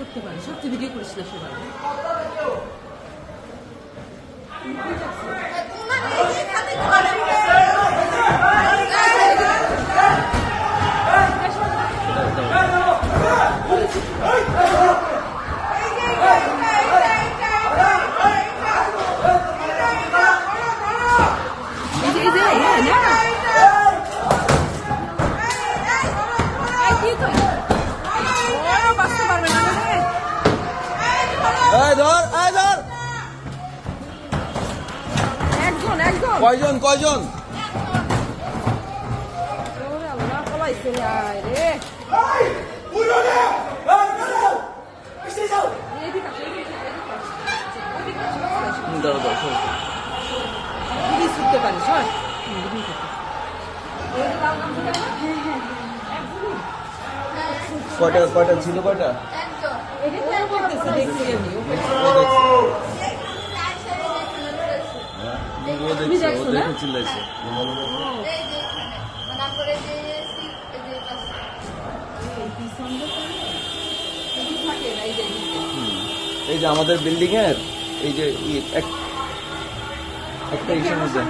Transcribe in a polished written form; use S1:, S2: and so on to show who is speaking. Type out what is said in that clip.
S1: করতে পারে, সবচেয়ে ভিডিও করিস না সবাই।
S2: কয়জন কয়জন কয়টা কয়টা ছিল কয়টা চিল্লাইছে এই যে আমাদের বিল্ডিং এর এই যে একটা ইসের মধ্যে